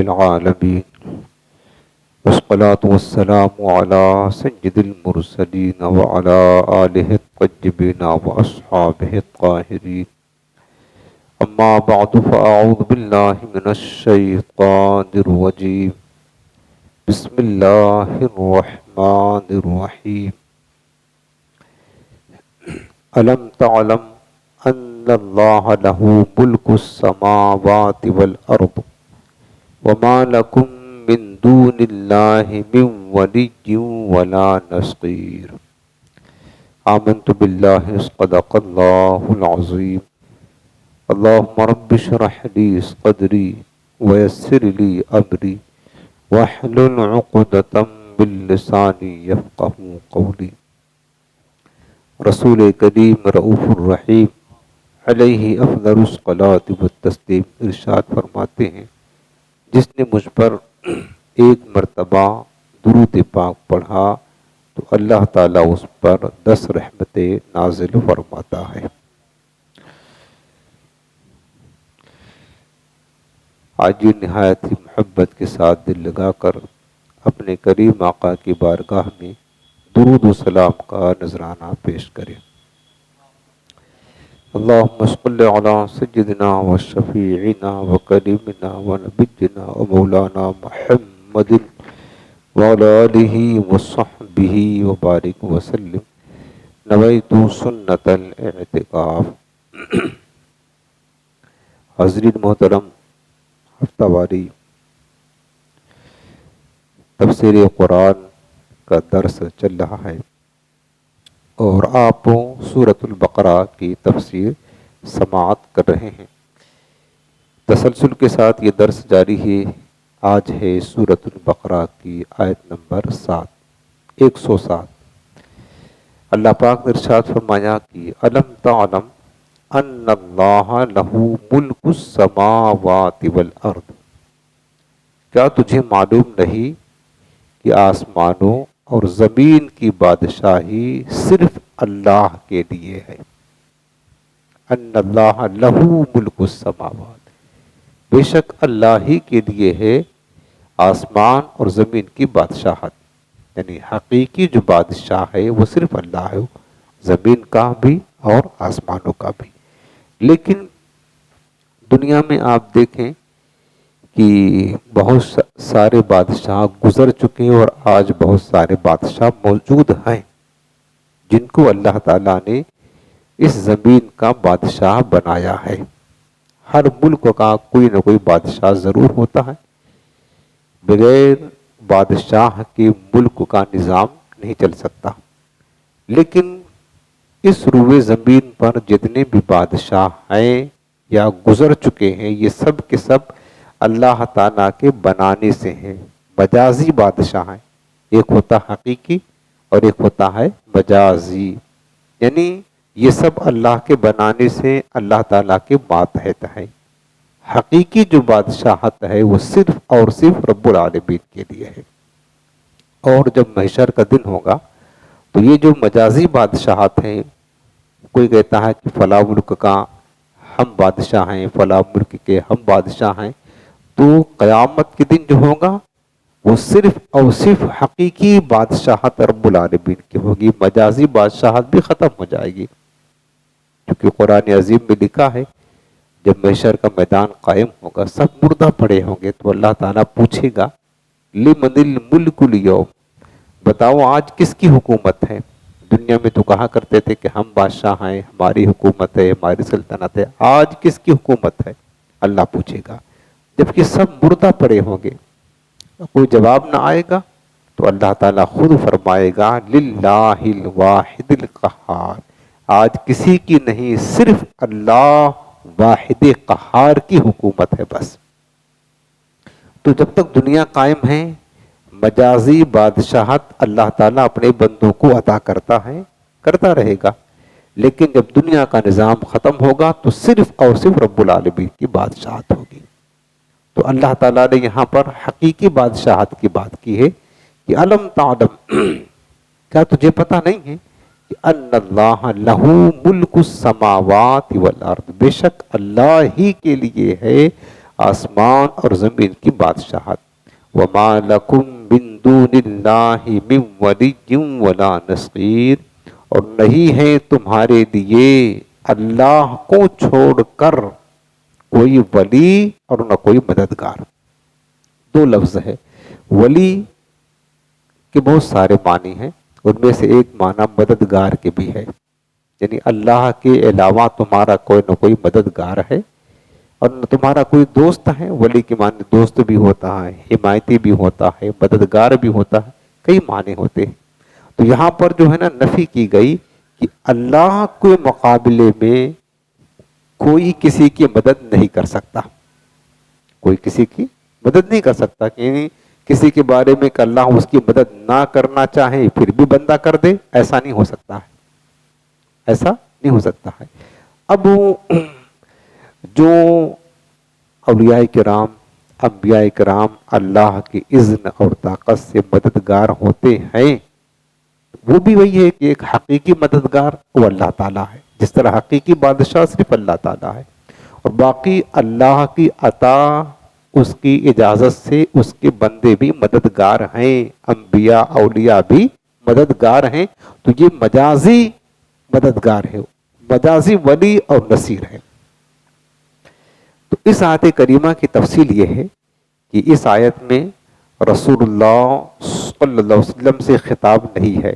العالمين والصلاة والسلام على سيد المرسلين وعلى آله الطيبين وأصحابه الطاهرين أما بعد فأعوذ بالله من الشيطان الرجيم بسم الله الرحمن الرحيم ألم تعلم أن الله له ملك السماوات والأرض وما لكم من دون الله من ولي ولا نصير آمنت بالله صدق الله العظيم اللهم رب اشرح لي صدري ويسر لي أمري واحلل عقدة من لساني يفقهوا قولي۔ رسول کریم رؤوف الرحیم علیہ افضل الصلاۃ والتسلیم ارشاد فرماتے ہیں، جس نے مجھ پر ایک مرتبہ درود پاک پڑھا تو اللہ تعالیٰ اس پر 10 رحمتیں نازل فرماتا ہے۔ آج یہ نہایت ہی محبت کے ساتھ دل لگا کر اپنے کریم آقا کی بارگاہ میں درود و سلام کا نذرانہ پیش کریں۔ اللہم صل علی سیدنا و شفیعنا و کریمنا و نبینا و مولانا محمد وعلی آلہ و صحبہ و بارک وسلم۔ نویت سنت الاعتکاف۔ حاضرین محترم، ہفتہ واری تفسیر قرآن کا درس چل رہا ہے اور آپ سورۃ البقرہ کی تفسیر سماعت کر رہے ہیں۔ تسلسل کے ساتھ یہ درس جاری ہے۔ آج ہے سورۃ البقرہ کی آیت نمبر 107۔ اللہ پاک نے ارشاد فرمایا کہ الم تعلم ان اللہ لہ ملک السماوات والارض، کیا تجھے معلوم نہیں کہ آسمانوں اور زمین کی بادشاہی صرف اللہ کے لیے ہے۔ ان اللہ لہ ملک السماوات، بے شک اللہ ہی کے لیے ہے آسمان اور زمین کی بادشاہت، یعنی حقیقی جو بادشاہ ہے وہ صرف اللہ ہے، زمین کا بھی اور آسمانوں کا بھی۔ لیکن دنیا میں آپ دیکھیں کہ بہت سارے بادشاہ گزر چکے ہیں اور آج بہت سارے بادشاہ موجود ہیں جن کو اللہ تعالیٰ نے اس زمین کا بادشاہ بنایا ہے۔ ہر ملک کا کوئی نہ کوئی بادشاہ ضرور ہوتا ہے، بغیر بادشاہ کے ملک کا نظام نہیں چل سکتا۔ لیکن اس روئے زمین پر جتنے بھی بادشاہ ہیں یا گزر چکے ہیں، یہ سب کے سب اللہ تعالیٰ کے بنانے سے ہیں، مجازی بادشاہ ہیں۔ ایک ہوتا حقیقی اور ایک ہوتا ہے مجازی، یعنی یہ سب اللہ کے بنانے سے اللہ تعالیٰ کے ماتحت ہیں۔ حقیقی جو بادشاہت ہے وہ صرف اور صرف رب العالمین کے لیے ہے۔ اور جب محشر کا دن ہوگا تو یہ جو مجازی بادشاہت ہیں، کوئی کہتا ہے کہ فلاں ملک کا ہم بادشاہ ہیں، فلاں ملک کے ہم بادشاہ ہیں، تو قیامت کے دن جو ہوگا وہ صرف اور صرف حقیقی بادشاہت رب العالمین کی ہوگی، مجازی بادشاہت بھی ختم ہو جائے گی۔ کیونکہ قرآن عظیم میں لکھا ہے جب محشر کا میدان قائم ہوگا، سب مردہ پڑے ہوں گے، تو اللہ تعالیٰ پوچھے گا لمن الملک اليوم، بتاؤ آج کس کی حکومت ہے؟ دنیا میں تو کہا کرتے تھے کہ ہم بادشاہ ہیں، ہماری حکومت ہے، ہماری سلطنت ہے، آج کس کی حکومت ہے؟ اللہ پوچھے گا، جبکہ سب مردہ پڑے ہوں گے، کوئی جواب نہ آئے گا، تو اللہ تعالیٰ خود فرمائے گا للہ الواحد القہار، آج کسی کی نہیں، صرف اللہ واحد قہار کی حکومت ہے بس۔ تو جب تک دنیا قائم ہے، مجازی بادشاہت اللہ تعالیٰ اپنے بندوں کو عطا کرتا ہے، کرتا رہے گا۔ لیکن جب دنیا کا نظام ختم ہوگا تو صرف اور صرف رب العالمین کی بادشاہت ہوگی۔ تو اللہ تعالیٰ نے یہاں پر حقیقی بادشاہت کی بات کی ہے کہ الم تعلم، کیا تجھے پتہ نہیں ہے کہ ان اللہ لہ ملک السماوات والارض، بے شک اللہ ہی کے لیے ہے آسمان اور زمین کی بادشاہت. وما لکم من دون اللہ من ولی ولا نصیر، اور نہیں ہے تمہارے لیے اللہ کو چھوڑ کر کوئی ولی اور نہ کوئی مددگار. دو لفظ ہے. ولی کے بہت سارے معنی ہیں، ان میں سے ایک معنی مددگار کے بھی ہے، یعنی اللہ کے علاوہ تمہارا کوئی نہ کوئی مددگار ہے اور نہ تمہارا کوئی دوست ہے. ولی کے معنی دوست بھی ہوتا ہے، حمایتی بھی ہوتا ہے، مددگار بھی ہوتا ہے، کئی معنی ہوتے ہیں. تو یہاں پر جو ہے نا نفی کی گئی کہ اللہ کے مقابلے میں کوئی کسی کی مدد نہیں کر سکتا، کوئی کسی کی مدد نہیں کر سکتا. کہ کسی کے بارے میں کہ اللہ اس کی مدد نہ کرنا چاہے پھر بھی بندہ کر دے، ایسا نہیں ہو سکتا ہے، ایسا نہیں ہو سکتا ہے. اب جو اولیاء کرام، انبیاء کرام اللہ کی اذن اور طاقت سے مددگار ہوتے ہیں، وہ بھی وہی ہے کہ ایک حقیقی مددگار وہ اللہ تعالیٰ ہے، جس طرح حقیقی بادشاہ صرف اللہ تعالیٰ ہے، اور باقی اللہ کی عطا، اس کی اجازت سے اس کے بندے بھی مددگار ہیں، انبیاء اولیاء بھی مددگار ہیں. تو یہ مجازی مددگار ہے، مجازی ولی اور نصیر ہے. تو اس آیت کریمہ کی تفصیل یہ ہے کہ اس آیت میں رسول اللہ صلی اللہ علیہ وسلم سے خطاب نہیں ہے،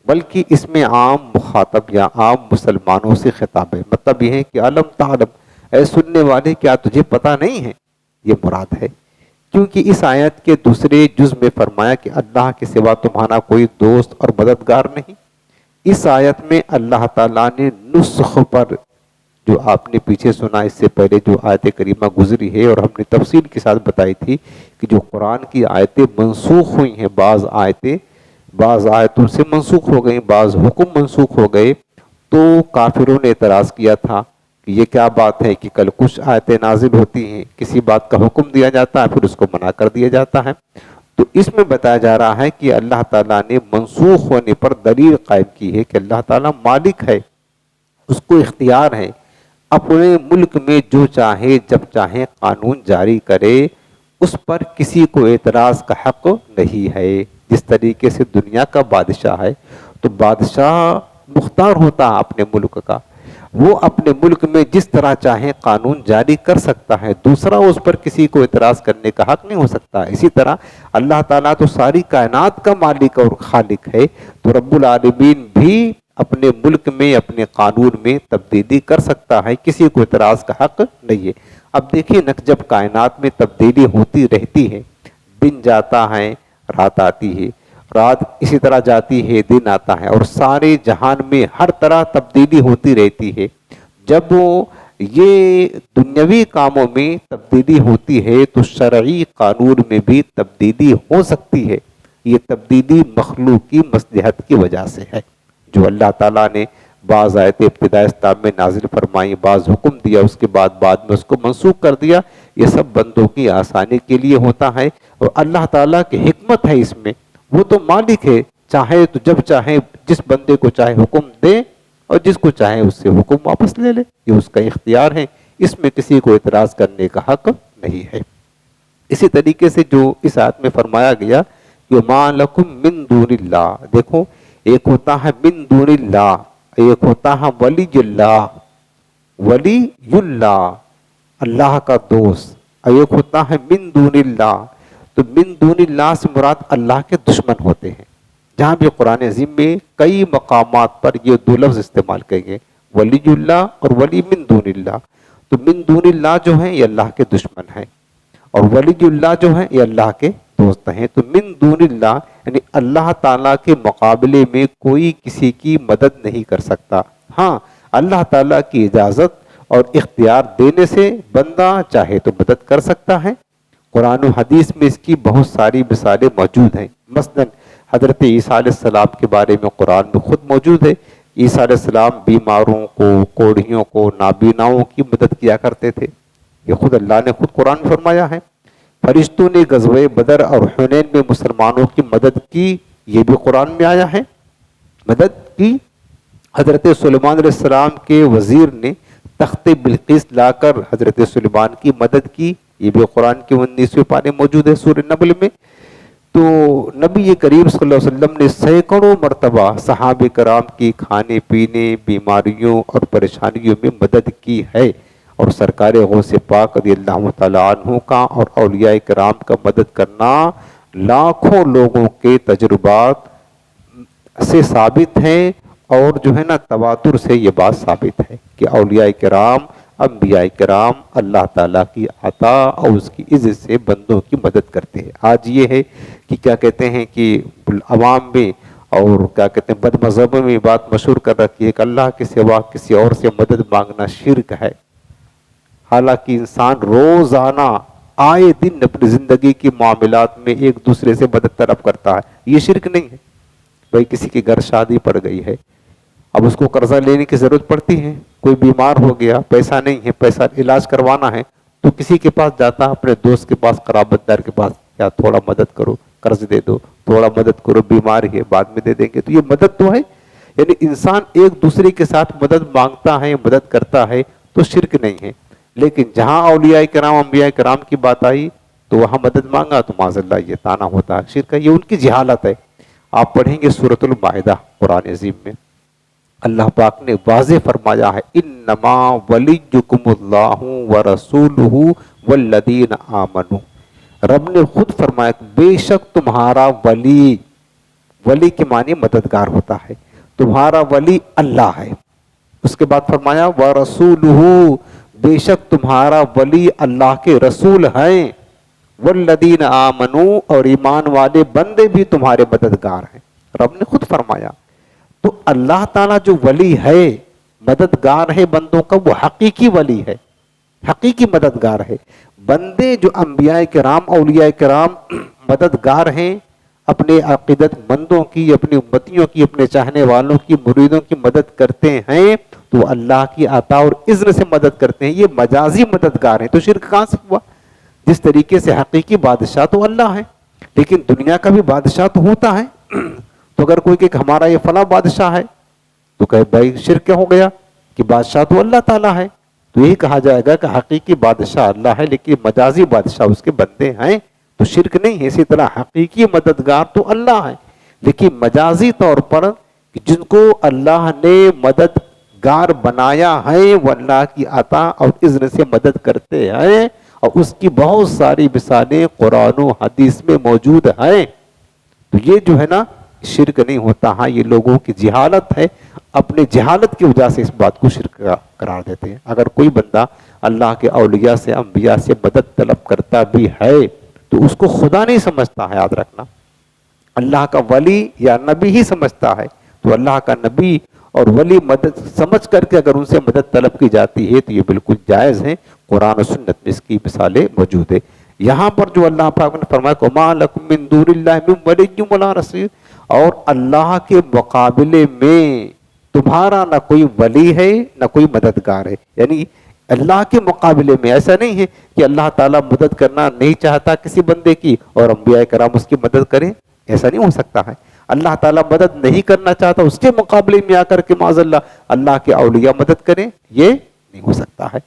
بلکہ اس میں عام مخاطب یا عام مسلمانوں سے خطاب ہے. مطلب یہ ہے کہ علم تعلم، اے سننے والے کیا تجھے پتہ نہیں ہے، یہ مراد ہے. کیونکہ اس آیت کے دوسرے جز میں فرمایا کہ اللہ کے سوا تمہارا کوئی دوست اور مددگار نہیں. اس آیت میں اللہ تعالیٰ نے نسخ پر، جو آپ نے پیچھے سنا اس سے پہلے جو آیت کریمہ گزری ہے اور ہم نے تفصیل کے ساتھ بتائی تھی کہ جو قرآن کی آیتیں منسوخ ہوئی ہیں، بعض آیتوں سے منسوخ ہو گئیں، بعض حکم منسوخ ہو گئے، تو کافروں نے اعتراض کیا تھا کہ یہ کیا بات ہے کہ کل کچھ آیتیں نازل ہوتی ہیں، کسی بات کا حکم دیا جاتا ہے پھر اس کو منع کر دیا جاتا ہے. تو اس میں بتایا جا رہا ہے کہ اللہ تعالیٰ نے منسوخ ہونے پر دلیل قائم کی ہے کہ اللہ تعالیٰ مالک ہے، اس کو اختیار ہے، اپنے ملک میں جو چاہے جب چاہے قانون جاری کرے، اس پر کسی کو اعتراض کا حق نہیں ہے. جس طریقے سے دنیا کا بادشاہ ہے تو بادشاہ مختار ہوتا ہے اپنے ملک کا، وہ اپنے ملک میں جس طرح چاہے قانون جاری کر سکتا ہے، دوسرا اس پر کسی کو اعتراض کرنے کا حق نہیں ہو سکتا. اسی طرح اللہ تعالیٰ تو ساری کائنات کا مالک اور خالق ہے، تو رب العالمین بھی اپنے ملک میں اپنے قانون میں تبدیلی کر سکتا ہے، کسی کو اعتراض کا حق نہیں ہے. اب دیکھیے جب کائنات میں تبدیلی ہوتی رہتی ہے، دن جاتا ہے رات آتی ہے، رات اسی طرح جاتی ہے دن آتا ہے، اور سارے جہان میں ہر طرح تبدیلی ہوتی رہتی ہے. جب یہ دنیاوی کاموں میں تبدیلی ہوتی ہے تو شرعی قانون میں بھی تبدیلی ہو سکتی ہے. یہ تبدیلی مخلوق کی مصلحت کی وجہ سے ہے. جو اللہ تعالیٰ نے بعض آیتیں ابتداء اسلام میں نازل فرمائی، بعض حکم دیا، اس کے بعد میں اس کو منسوخ کر دیا، یہ سب بندوں کی آسانی کے لیے ہوتا ہے. اور اللہ تعالیٰ کی حکمت ہے اس میں، وہ تو مالک ہے، چاہے تو جب چاہے جس بندے کو چاہے حکم دے اور جس کو چاہے اس سے حکم واپس لے لے، یہ اس کا اختیار ہے، اس میں کسی کو اعتراض کرنے کا حق نہیں ہے. اسی طریقے سے جو اس آیت میں فرمایا گیا کہ مَا لَكُم مِّن دُونِ اللَّهِ، دیکھو ایک ہوتا ہے من دون اللہ، ایک ہوتا ہے ولی اللہ، ولی اللہ اللہ کا دوست، ایک ہوتا ہے من دون اللہ. تو من دون اللہ سے مراد اللہ کے دشمن ہوتے ہیں. جہاں بھی قرآن عظیم میں کئی مقامات پر یہ دو لفظ استعمال کریں گے، ولی اللہ اور ولی من دون اللہ. تو من دون اللہ جو ہیں یہ اللہ کے دشمن ہیں، اور ولی اللہ جو ہیں یہ اللہ کے دوست ہیں. تو من دون اللہ یعنی اللہ تعالیٰ کے مقابلے میں کوئی کسی کی مدد نہیں کر سکتا. ہاں اللہ تعالیٰ کی اجازت اور اختیار دینے سے بندہ چاہے تو مدد کر سکتا ہے. قرآن و حدیث میں اس کی بہت ساری مثالیں موجود ہیں. مثلا حضرت عیسیٰ علیہ السلام کے بارے میں قرآن میں خود موجود ہے. عیسیٰ علیہ السلام بیماروں کو، کوڑھیوں کو، نابیناؤں کی مدد کیا کرتے تھے. یہ خود اللہ نے خود قرآن میں فرمایا ہے. فرشتوں نے غزوہ بدر اور حنین میں مسلمانوں کی مدد کی، یہ بھی قرآن میں آیا ہے. مدد کی. حضرت سلیمان علیہ السلام کے وزیر نے تخت بلقیس لا کر حضرت سلیمان کی مدد کی، یہ بھی قرآن کے 19ویں پارے موجود ہے سورہ نمل میں۔ تو نبی کریم صلی اللہ علیہ وسلم نے سینکڑوں مرتبہ صحابہ کرام کی کھانے پینے، بیماریوں اور پریشانیوں میں مدد کی ہے، اور سرکار غوث پاک رضی اللہ تعالیٰ عنہ کا اور اولیاء کرام کا مدد کرنا لاکھوں لوگوں کے تجربات سے ثابت ہے، اور جو ہے نا تواتر سے یہ بات ثابت ہے کہ اولیاء کرام، انبیاء کرام اللہ تعالیٰ کی عطا اور اس کی عزت سے بندوں کی مدد کرتے ہیں۔ آج یہ ہے کہ کیا کہتے ہیں کہ عوام میں اور کیا کہتے ہیں بد مذہبوں میں بات مشہور کر رکھی ہے کہ اللہ کے سوا کسی اور سے مدد مانگنا شرک ہے، حالانکہ انسان روزانہ آئے دن اپنی زندگی کی معاملات میں ایک دوسرے سے مدد طلب کرتا ہے، یہ شرک نہیں ہے۔ بھائی کسی کے گھر شادی پڑ گئی ہے، اب اس کو قرضہ لینے کی ضرورت پڑتی ہے، کوئی بیمار ہو گیا، پیسہ نہیں ہے، پیسہ علاج کروانا ہے، تو کسی کے پاس جاتا، اپنے دوست کے پاس، قرابت دار کے پاس، یا تھوڑا مدد کرو، قرض دے دو، تھوڑا مدد کرو، بیمار ہے بعد میں دے دیں گے، تو یہ مدد تو ہے۔ یعنی انسان ایک دوسرے کے ساتھ مدد مانگتا ہے، مدد کرتا ہے، تو شرک نہیں ہے۔ لیکن جہاں اولیاء کرام، انبیاء کرام کی بات آئی تو وہاں مدد مانگا تو معاذ اللہ یہ طعنہ ہوتا ہے، شرک ہے، یہ ان کی جہالت ہے۔ آپ پڑھیں گے سورۃ المائدہ قرآن عظیم میں، اللہ پاک نے واضح فرمایا ہے انما ولیکم اللہ ورسولہ والذین آمنوا، رب نے خود فرمایا کہ بے شک تمہارا ولی، ولی کے معنی مددگار ہوتا ہے، تمہارا ولی اللہ ہے۔ اس کے بعد فرمایا ورسولہ، بے شک تمہارا ولی اللہ کے رسول ہیں، والذین آمنوا، اور ایمان والے بندے بھی تمہارے مددگار ہیں، رب نے خود فرمایا۔ تو اللہ تعالیٰ جو ولی ہے، مددگار ہے بندوں کا، وہ حقیقی ولی ہے، حقیقی مددگار ہے۔ بندے جو انبیاء کرام، اولیاء کرام مددگار ہیں، اپنے عقیدت مندوں کی، اپنی امتیوں کی، اپنے چاہنے والوں کی، مریدوں کی مدد کرتے ہیں، تو اللہ کی عطا اور اذن سے مدد کرتے ہیں، یہ مجازی مددگار ہیں۔ تو شرک کہاں سے ہوا؟ جس طریقے سے حقیقی بادشاہ تو اللہ ہے، لیکن دنیا کا بھی بادشاہ تو ہوتا ہے، تو اگر کوئی کہ ہمارا یہ فلاں بادشاہ ہے تو کہے بھائی شرک کیا ہو گیا کہ بادشاہ تو اللہ تعالیٰ ہے، تو یہی کہا جائے گا کہ حقیقی بادشاہ اللہ ہے لیکن مجازی بادشاہ اس کے بندے ہیں، تو شرک نہیں ہے۔ اسی طرح حقیقی مددگار تو اللہ ہے، لیکن مجازی طور پر جن کو اللہ نے مددگار بنایا ہے وہ اللہ کی عطا اور اذن سے مدد کرتے ہیں، اور اس کی بہت ساری مثالیں قرآن و حدیث میں موجود ہیں۔ تو یہ جو ہے نا شرک نہیں ہوتا، ہاں یہ لوگوں کی جہالت ہے، اپنے جہالت کی وجہ سے اس بات کو شرک قرار دیتے ہیں۔ اگر کوئی بندہ اللہ کے اولیاء سے، انبیاء سے مدد طلب کرتا بھی ہے تو اس کو خدا نہیں سمجھتا ہے، یاد رکھنا، اللہ کا ولی یا نبی ہی سمجھتا ہے۔ تو اللہ کا نبی اور ولی مدد سمجھ کر کے اگر ان سے مدد طلب کی جاتی ہے تو یہ بالکل جائز ہے، قرآن و سنت میں اس کی مثالیں موجود ہے۔ یہاں پر جو اللہ پاک نے فرمایا کہ وَمَا لَكُم مِّن دُونِ اللَّهِ مِن وَلِيٍّ وَلَا نَصِيرٍ، اور اللہ کے مقابلے میں تمہارا نہ کوئی ولی ہے نہ کوئی مددگار ہے۔ یعنی اللہ کے مقابلے میں ایسا نہیں ہے کہ اللہ تعالیٰ مدد کرنا نہیں چاہتا کسی بندے کی اور انبیاء کرام اس کی مدد کریں، ایسا نہیں ہو سکتا ہے۔ اللہ تعالیٰ مدد نہیں کرنا چاہتا، اس کے مقابلے میں آ کر کے معاذ اللہ کے اولیاء مدد کریں، یہ نہیں ہو سکتا ہے،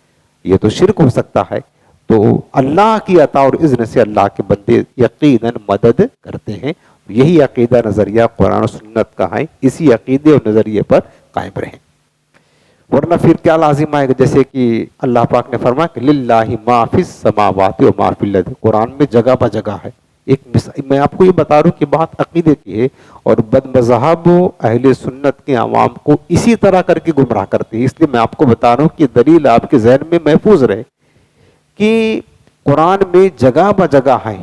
یہ تو شرک ہو سکتا ہے۔ تو اللہ کی عطا اور اذن سے اللہ کے بندے یقیناً مدد کرتے ہیں۔ یہی عقیدہ نظریہ قرآن و سنت کا ہے، اسی عقیدے اور نظریے پر قائم رہیں، ورنہ پھر کیا لازم آئے گا؟ جیسے کہ اللہ پاک نے فرمایا کہ للہ ما فی السماوات و ما فی الارض، قرآن میں جگہ بہ جگہ ہے۔ میں آپ کو یہ بتا رہا ہوں کہ بات عقیدے کی ہے، اور بد مذہب اہل سنت کے عوام کو اسی طرح کر کے گمراہ کرتے ہیں، اس لیے میں آپ کو بتا رہا ہوں کہ دلیل آپ کے ذہن میں محفوظ رہے کہ قرآن میں جگہ بہ جگہ ہے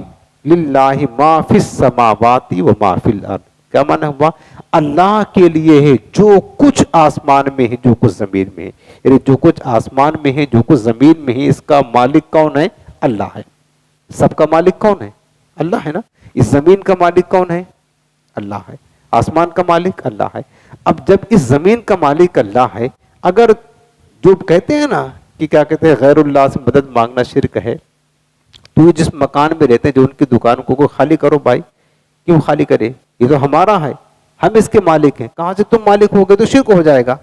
للہ ما فی السماوات و ما فی الارض، کیا معنی ہوا؟ اللہ کے لیے ہے جو کچھ آسمان میں ہے، جو کچھ زمین میں ہے، یعنی جو کچھ آسمان میں ہے، جو کچھ زمین میں ہے، اس کا مالک کون ہے؟ اللہ ہے۔ سب کا مالک کون ہے؟ اللہ ہے نا۔ اس زمین کا مالک کون ہے؟ اللہ ہے۔ آسمان کا مالک اللہ ہے۔ اب جب اس زمین کا مالک اللہ ہے، اگر جو کہتے ہیں نا کہ کیا کہتے ہیں غیر اللہ سے مدد مانگنا شرک ہے، تو یہ جس مکان میں رہتے ہیں، جو ان کی دکان کو خالی کرو بھائی، کیوں خالی کرے؟ یہ تو ہمارا ہے، ہم اس کے مالک ہیں۔ کہاں سے تم مالک ہو گئے؟ تو شرک ہو جائے گا۔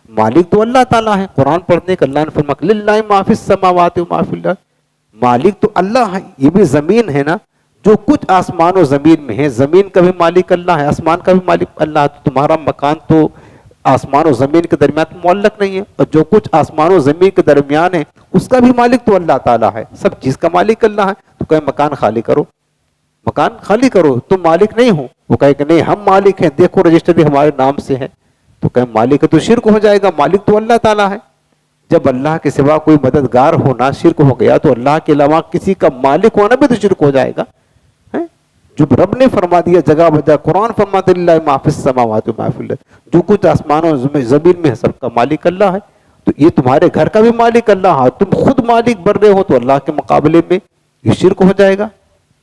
مالک تو اللہ تعالیٰ ہے. قرآن پڑھنے کا اللہ نے فرمایا للہ ما فی السماوات و ما فی الارض. مالک تو اللہ ہے. یہ بھی زمین ہے نا, جو کچھ آسمان و زمین میں ہے, زمین کا بھی مالک اللہ ہے, آسمان کا بھی مالک اللہ ہے. تو تمہارا مکان تو آسمان و زمین کے درمیان معلق نہیں ہے, اور جو کچھ آسمان و زمین کے درمیان ہے اس کا بھی مالک تو اللہ تعالیٰ ہے. سب چیز کا مالک اللہ ہے. تو کہیں مکان خالی کرو, مکان خالی کرو, تم مالک نہیں ہو. وہ کہے کہ نہیں ہم مالک ہیں, دیکھو رجسٹر بھی ہمارے نام سے ہے. تو کہیں مالک ہے تو شرک ہو جائے گا, مالک تو اللہ تعالیٰ ہے. جب اللہ کے سوا کوئی مددگار ہونا شرک ہو گیا تو اللہ کے علاوہ کسی کا مالک ہونا بھی تو شرک ہو جائے گا. جو رب نے فرما دیا جگہ بجا, قرآن فرماتے للہ ما فی السماوات و ما فی الارض, جو کچھ آسمانوں زمین میں ہے سب کا مالک اللہ ہے. تو یہ تمہارے گھر کا بھی مالک اللہ ہے, تم خود مالک بن رہے ہو تو اللہ کے مقابلے میں یہ شرک ہو جائے گا.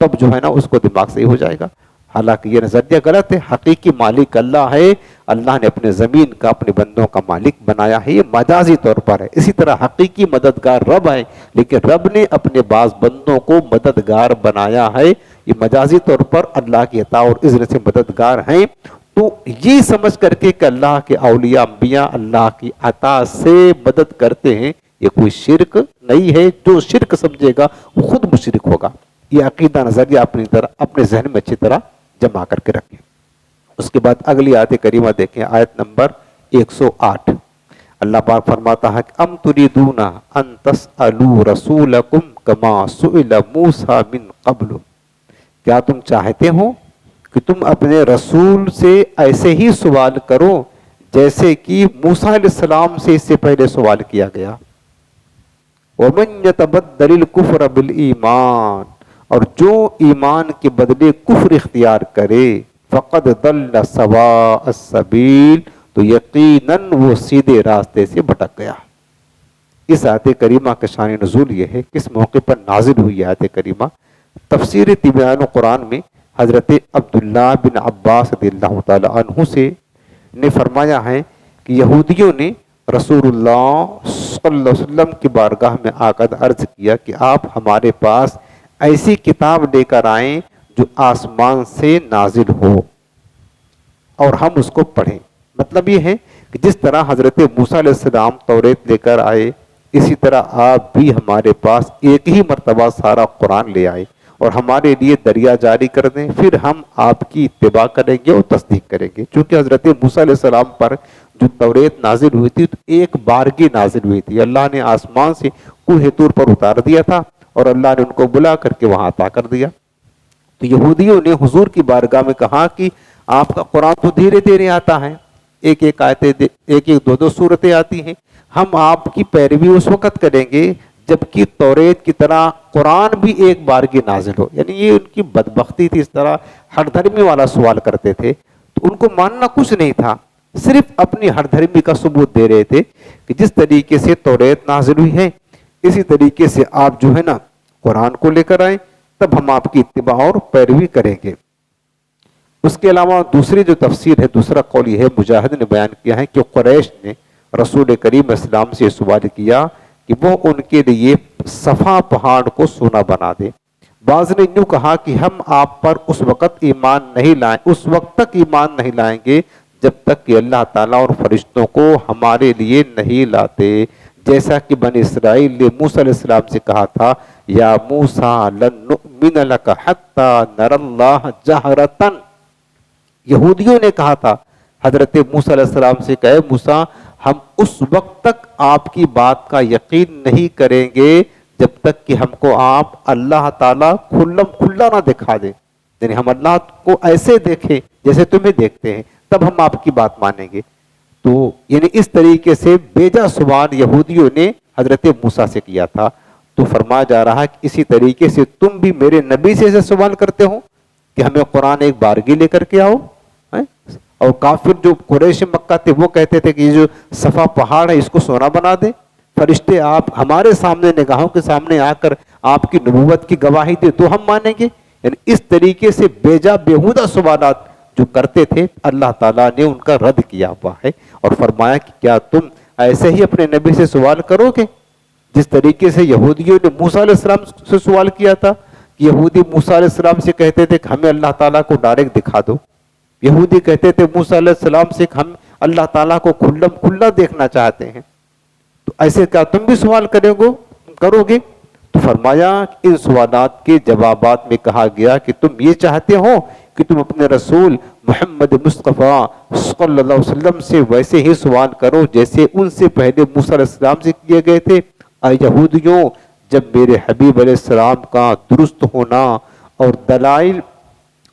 تب جو ہے نا اس کو دماغ سے ہی ہو جائے گا. حالانکہ یہ نظریہ غلط ہے. حقیقی مالک اللہ ہے. اللہ نے اپنے زمین کا اپنے بندوں کا مالک بنایا ہے, یہ مجازی طور پر ہے. اسی طرح حقیقی مددگار رب ہے, لیکن رب نے اپنے بعض بندوں کو مددگار بنایا ہے. یہ مجازی طور پر اللہ کی عطا اور اذن سے مددگار ہیں. تو یہ سمجھ کر کے کہ اللہ کے اولیاء انبیاء اللہ کی عطا سے مدد کرتے ہیں, یہ کوئی شرک نہیں ہے. جو شرک سمجھے گا وہ خود مشرک ہوگا. یہ عقیدہ نظریہ اپنے ذہن میں اچھی طرح جمع کر کے رکھیں. اس کے بعد اگلی آیت کریمہ دیکھیں, آیت نمبر 108. اللہ پاک فرماتا ہے کہ ام تریدون ان تسألوا رسولکم کما سئل موسیٰ من قبل. کیا تم چاہتے ہو کہ تم اپنے رسول سے ایسے ہی سوال کرو جیسے کہ موسیٰ علیہ السلام سے اس سے پہلے سوال کیا گیا. وَمَن يَتَبَدَّلِ الْكُفْرَ بِالْإِيمَانِ, اور جو ایمان کے بدلے کفر اختیار کرے, فَقَدْ ضَلَّ سَوَاءَ السَّبِيلِ, تو یقیناً وہ سیدھے راستے سے بھٹک گیا. اس آیت کریمہ کا شان نزول یہ ہے, کس موقع پر نازل ہوئی آیت کریمہ. تفسیر تبیان قرآن میں حضرت عبداللہ بن عباس رضی اللہ تعالی عنہ سے نے فرمایا ہے کہ یہودیوں نے رسول اللہ صلی اللہ علیہ وسلم کی بارگاہ میں آ کر عرض کیا کہ آپ ہمارے پاس ایسی کتاب لے کر آئیں جو آسمان سے نازل ہو اور ہم اس کو پڑھیں. مطلب یہ ہے کہ جس طرح حضرت موسیٰ علیہ السلام توریت لے کر آئے, اسی طرح آپ بھی ہمارے پاس ایک ہی مرتبہ سارا قرآن لے آئے اور ہمارے لیے دریا جاری کر دیں, پھر ہم آپ کی اتباع کریں گے اور تصدیق کریں گے. چونکہ حضرت موسیٰ علیہ السلام پر جو توریت نازل ہوئی تھی تو ایک بارگی نازل ہوئی تھی. اللہ نے آسمان سے کوہ طور پر اتار دیا تھا اور اللہ نے ان کو بلا کر کے وہاں عطا کر دیا. تو یہودیوں نے حضور کی بارگاہ میں کہا کہ آپ کا قرآن تو دھیرے دھیرے آتا ہے, ایک ایک آیتیں, ایک ایک دو صورتیں آتی ہیں, ہم آپ کی پیروی اس وقت کریں گے جبکہ توریت کی طرح قرآن بھی ایک بار کی نازل ہو. یعنی یہ ان کی بدبختی تھی. اس طرح ہر دھرمی والا سوال کرتے تھے تو ان کو ماننا کچھ نہیں تھا, صرف اپنی ہر دھرمی کا ثبوت دے رہے تھے کہ جس طریقے سے توریت نازل ہوئی ہے اسی طریقے سے آپ جو ہے نا قرآن کو لے کر آئیں, تب ہم آپ کی اتباع اور پیروی کریں گے. اس کے علاوہ دوسری جو تفسیر ہے, دوسرا قول یہ ہے, مجاہد نے بیان کیا ہے کہ قریش نے رسول کریم اسلام سے سوال کیا کہ وہ ان کے لیے صفا پہاڑ کو سونا بنا دے. بعض نے یوں کہا کہ ہم آپ پر اس وقت تک ایمان نہیں لائیں گے جب تک کہ اللہ تعالیٰ اور فرشتوں کو ہمارے لیے نہیں لاتے, جیسا کہ بنی اسرائیل نے موسیٰ علیہ السلام سے کہا تھا یا موسیٰ لن نؤمن لک حتی نر اللہ جہرتاً. یہودیوں نے کہا تھا حضرت موسیٰ علیہ السلام سے کہ موسیٰ ہم اس وقت تک آپ کی بات کا یقین نہیں کریں گے جب تک کہ ہم کو آپ اللہ تعالیٰ کھلا نہ دکھا دیں. یعنی ہم اللہ کو ایسے دیکھیں جیسے تمہیں دیکھتے ہیں, تب ہم آپ کی بات مانیں گے. تو یعنی اس طریقے سے بیجا سوال یہودیوں نے حضرت موسیٰ سے کیا تھا. تو فرمایا جا رہا ہے کہ اسی طریقے سے تم بھی میرے نبی سے سوال کرتے ہو کہ ہمیں قرآن ایک بارگی لے کر کے آؤ. اور کافر جو قریش مکہ تھے وہ کہتے تھے کہ یہ جو صفا پہاڑ ہے اس کو سونا بنا دے, فرشتے آپ ہمارے سامنے نگاہوں کے سامنے آ کر آپ کی نبوت کی گواہی دے تو ہم مانیں گے. یعنی اس طریقے سے بیجا بیہودہ سوالات جو کرتے تھے اللہ تعالیٰ نے ان کا رد کیا ہوا ہے اور فرمایا کہ کیا تم ایسے ہی اپنے نبی سے سوال کرو گے جس طریقے سے یہودیوں نے موسیٰ علیہ السلام سے سوال کیا تھا. یہودی موسیٰ علیہ السلام سے کہتے تھے کہ ہمیں اللہ تعالیٰ کو ڈائریکٹ دکھا دو. یہودی کہتے تھے موسیٰ علیہ السلام سے ہم اللہ تعالیٰ کو کھلم کھلا دیکھنا چاہتے ہیں، تو ایسے کیا تم بھی سوال کرو گے؟ تو فرمایا ان سوالات کے جوابات میں کہا گیا کہ تم یہ چاہتے ہو کہ تم اپنے رسول محمد مصطفیٰ صلی اللہ علیہ وسلم سے ویسے ہی سوال کرو جیسے ان سے پہلے موسیٰ علیہ السلام سے کیے گئے تھے۔ اے یہودیوں، جب میرے حبیب علیہ السلام کا درست ہونا اور دلائل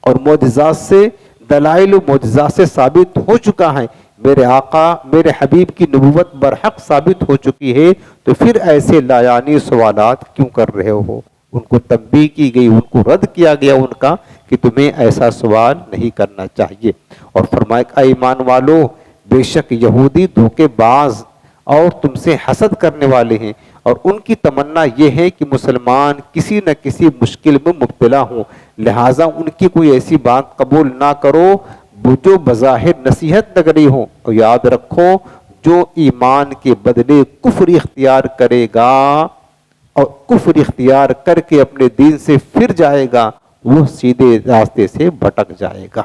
و معجزات سے ثابت ہو چکا ہے، میرے آقا میرے حبیب کی نبوت برحق ثابت ہو چکی ہے، تو پھر ایسے لایانی سوالات کیوں کر رہے ہو؟ ان کو تنبیہ کی گئی، ان کو رد کیا گیا ان کا کہ تمہیں ایسا سوال نہیں کرنا چاہیے۔ اور فرمایا اے ایمان والو، بے شک یہودی دھوکے باز اور تم سے حسد کرنے والے ہیں، اور ان کی تمنا یہ ہے کہ مسلمان کسی نہ کسی مشکل میں مبتلا ہوں، لہٰذا ان کی کوئی ایسی بات قبول نہ کرو جو بظاہر نصیحت لگ رہی ہو، اور یاد رکھو جو ایمان کے بدلے کفر اختیار کرے گا اور کفر اختیار کر کے اپنے دین سے پھر جائے گا، وہ سیدھے راستے سے بھٹک جائے گا۔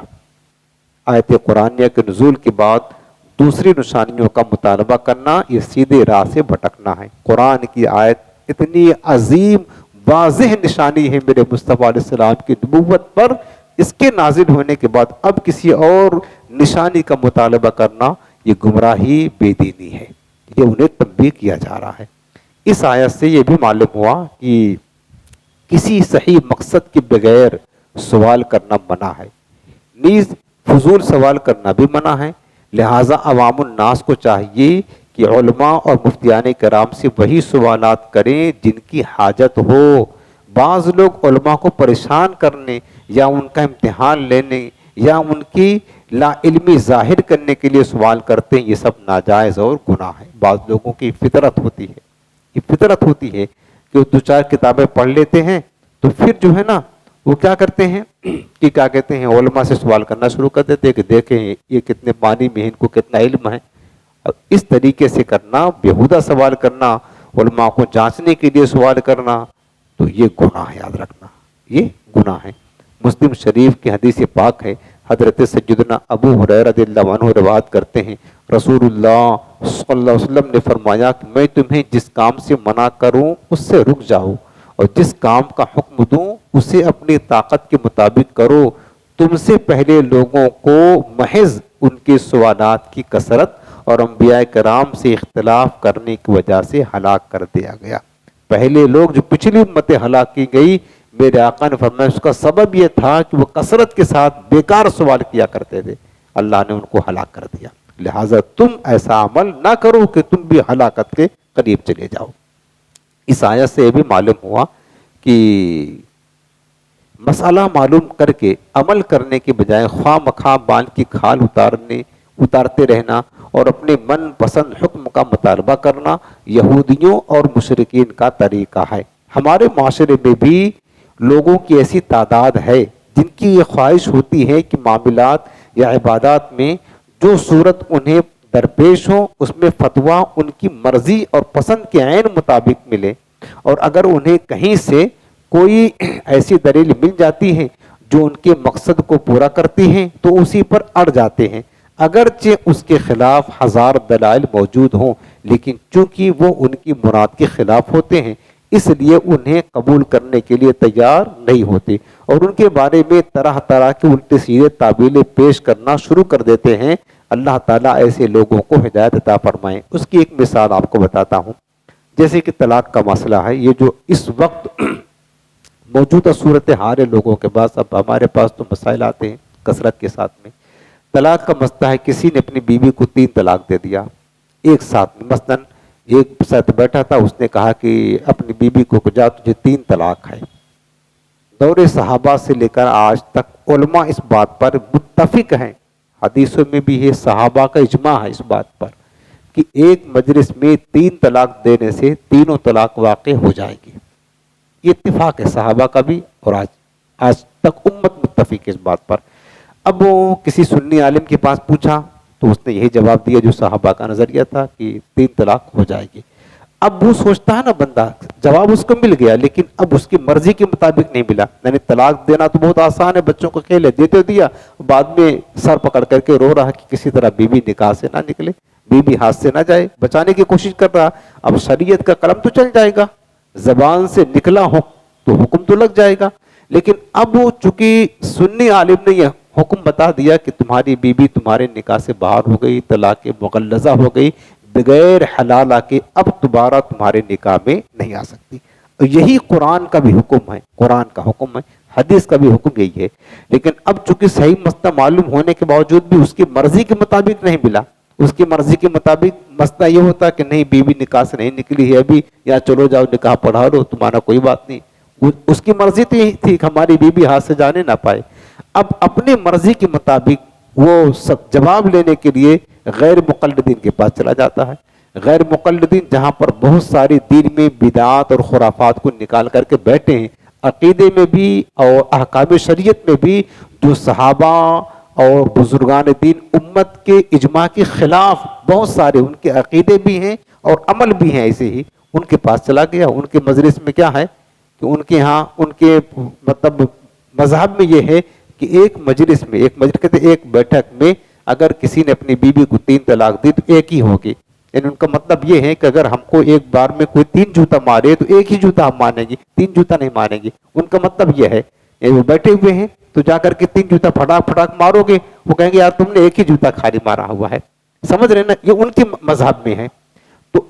آیت قرآنیہ کے نزول کے بعد دوسری نشانیوں کا مطالبہ کرنا یہ سیدھے راہ سے بھٹکنا ہے۔ قرآن کی آیت اتنی عظیم واضح نشانی ہے میرے مصطفیٰ علیہ السلام کی نبوت پر، اس کے نازل ہونے کے بعد اب کسی اور نشانی کا مطالبہ کرنا یہ گمراہی بے دینی ہے، یہ انہیں تنبیہ کیا جا رہا ہے۔ اس آیت سے یہ بھی معلوم ہوا کہ کسی صحیح مقصد کے بغیر سوال کرنا منع ہے، نیز فضول سوال کرنا بھی منع ہے، لہٰذا عوام الناس کو چاہیے کہ علماء اور مفتیان کرام سے وہی سوالات کریں جن کی حاجت ہو۔ بعض لوگ علماء کو پریشان کرنے یا ان کا امتحان لینے یا ان کی لا علمی ظاہر کرنے کے لیے سوال کرتے ہیں، یہ سب ناجائز اور گناہ ہے۔ بعض لوگوں کی فطرت ہوتی ہے، یہ فطرت ہوتی ہے کہ وہ دو چار کتابیں پڑھ لیتے ہیں تو پھر جو ہے نا وہ کیا کرتے ہیں کہ کیا کہتے ہیں علماء سے سوال کرنا شروع کر دیتے ہیں کہ دیکھیں یہ کتنے معنی میں ہیں، ان کو کتنا علم ہے۔ اور اس طریقے سے کرنا، بیہودہ سوال کرنا، علماء کو جانچنے کے لیے سوال کرنا، تو یہ گناہ ہے، یاد رکھنا یہ گناہ ہے۔ مسلم شریف کی حدیث پاک ہے، حضرت سیدنا ابو ہریرہ رضی اللہ عنہ روایت کرتے ہیں، رسول اللہ صلی اللہ علیہ وسلم نے فرمایا کہ میں تمہیں جس کام سے منع کروں اس سے رک جاؤ، اور جس کام کا حکم دوں اسے اپنی طاقت کے مطابق کرو۔ تم سے پہلے لوگوں کو محض ان کے سوالات کی کثرت اور انبیاء کرام سے اختلاف کرنے کی وجہ سے ہلاک کر دیا گیا۔ پہلے لوگ جو پچھلی امتیں ہلاک کی گئی، میرے آقا نے فرمایا اس کا سبب یہ تھا کہ وہ کثرت کے ساتھ بیکار سوال کیا کرتے تھے، اللہ نے ان کو ہلاک کر دیا۔ لہٰذا تم ایسا عمل نہ کرو کہ تم بھی ہلاکت کے قریب چلے جاؤ۔ اس آیت سے یہ بھی معلوم ہوا کہ مسئلہ معلوم کر کے عمل کرنے کے بجائے خواہ مخواہ بال کی کھال اتارتے رہنا اور اپنے من پسند حکم کا مطالبہ کرنا یہودیوں اور مشرکین کا طریقہ ہے۔ ہمارے معاشرے میں بھی لوگوں کی ایسی تعداد ہے جن کی یہ خواہش ہوتی ہے کہ معاملات یا عبادات میں جو صورت انہیں درپیش ہو اس میں فتویٰ ان کی مرضی اور پسند کے عین مطابق ملے، اور اگر انہیں کہیں سے کوئی ایسی دلیل مل جاتی ہے جو ان کے مقصد کو پورا کرتی ہیں تو اسی پر اڑ جاتے ہیں، اگرچہ اس کے خلاف ہزار دلائل موجود ہوں، لیکن چونکہ وہ ان کی مراد کے خلاف ہوتے ہیں اس لیے انہیں قبول کرنے کے لیے تیار نہیں ہوتے، اور ان کے بارے میں طرح طرح کے الٹے سیدھے تعبیریں پیش کرنا شروع کر دیتے ہیں۔ اللہ تعالیٰ ایسے لوگوں کو ہدایت عطا فرمائے۔ اس کی ایک مثال آپ کو بتاتا ہوں، جیسے کہ طلاق کا مسئلہ ہے، یہ جو اس وقت موجودہ صورتحال ہے لوگوں کے پاس، اب ہمارے پاس تو مسائل آتے ہیں کثرت کے ساتھ میں۔ طلاق کا مسئلہ ہے، کسی نے اپنی بیوی کو 3 طلاق دے دیا ایک ساتھ میں، مثلاً ایک ساتھ بیٹھا تھا، اس نے کہا کہ اپنی بیوی کو جا تجھے 3 طلاق ہے۔ دور صحابہ سے لے کر آج تک علماء اس بات پر متفق ہیں، حدیثوں میں بھی یہ صحابہ کا اجماع ہے اس بات پر کہ ایک مجلس میں 3 طلاق دینے سے تینوں طلاق واقع ہو جائے گی۔ یہ اتفاق ہے صحابہ کا بھی، اور آج تک امت متفق ہے اس بات پر۔ اب وہ کسی سنی عالم کے پاس پوچھا تو اس نے یہی جواب دیا جو صحابہ کا نظریہ تھا کہ 3 طلاق ہو جائے گی۔ اب وہ سوچتا ہے نا بندہ، جواب اس کو مل گیا لیکن اب اس کی مرضی کے مطابق نہیں ملا. یعنی طلاق دینا تو بہت آسان ہے، بچوں کو کھیلے دیتے دیا، بعد میں سر پکڑ کر کے رو رہا کہ کسی طرح بیوی نکاح سے نہ نکلے، بیوی ہاتھ سے نہ جائے، بچانے کی کوشش کر رہا. اب شریعت کا قلم تو چل جائے گا، زبان سے نکلا ہو تو حکم تو لگ جائے گا. لیکن اب وہ چونکہ سنی عالم نے یہ حکم بتا دیا کہ تمہاری بیوی تمہارے نکاح سے باہر ہو گئی، طلاق مغلظہ ہو گئی، بغیر حلالہ کے اب دوبارہ تمہارے نکاح میں نہیں آ سکتی. یہی قرآن کا بھی حکم ہے، قرآن کا حکم ہے، حدیث کا بھی حکم یہی ہے. لیکن اب چونکہ صحیح مسئلہ معلوم ہونے کے باوجود بھی اس کی مرضی کے مطابق نہیں ملا. اس کی مرضی کے مطابق مسئلہ یہ ہوتا کہ نہیں بیوی نکاح سے نہیں نکلی ہے ابھی، یا چلو جاؤ نکاح پڑھا لو، تمہارا کوئی بات نہیں. اس کی مرضی تو یہی تھی کہ ہماری بیوی ہاتھ سے جانے نہ پائے. اب اپنی مرضی کے مطابق وہ سب جواب لینے کے لیے غیر مقلدین کے پاس چلا جاتا ہے. غیر مقلدین جہاں پر بہت ساری دین میں بدعات اور خرافات کو نکال کر کے بیٹھے ہیں، عقیدے میں بھی اور احکام شریعت میں بھی جو صحابہ اور بزرگان دین امت کے اجماع کے خلاف بہت سارے ان کے عقیدے بھی ہیں اور عمل بھی ہیں، ایسے ہی ان کے پاس چلا گیا. ان کے مجلس میں کیا ہے کہ ان کے ہاں ان کے مطلب مذہب میں یہ ہے کہ ایک مجلس میں، ایک مجلس کہتے ہیں ایک بیٹھک میں اگر کسی نے اپنی بیوی کو 3 طلاق دی تو ایک ہی ہوگی. یعنی ان کا مطلب یہ ہے کہ اگر ہم کو ایک بار میں کوئی 3 جوتا مارے تو ایک ہی جوتا ہم مانیں گے، 3 جوتا نہیں مانیں گے. ان کا مطلب یہ ہے، وہ بیٹھے ہوئے ہیں تو جا کر کے 3 جوتا پھٹاک پھٹاک مارو گے، وہ کہیں گے یار تم نے ایک ہی جوتا خالی مارا ہوا ہے. سمجھ رہے نا، یہ ان کے مذہب میں ہے. تو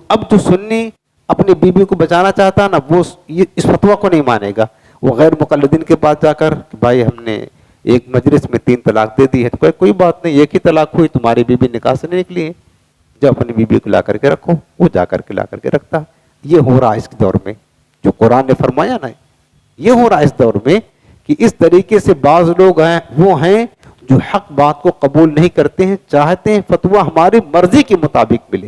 اب جو سنی اپنی بیوی کو بچانا چاہتا ہے نا، وہ اس فتویٰ کو نہیں مانے گا. وہ غیر مقلدین کے پاس جا کر کہ بھائی ہم نے ایک مجلس میں 3 طلاق دے دی ہے، تو کوئی بات نہیں، ایک ہی طلاق ہوئی، تمہاری بیوی نکاح سے نہیں نکلی ہے، جب اپنی بیوی کو لا کر کے رکھو. وہ جا کر کے لا کر کے رکھتا. یہ ہو رہا ہے اس دور میں، جو قرآن نے فرمایا نا، یہ ہو رہا ہے اس دور میں کہ اس طریقے سے بعض لوگ ہیں وہ ہیں جو حق بات کو قبول نہیں کرتے ہیں، چاہتے ہیں فتویٰ ہماری مرضی کے مطابق ملے.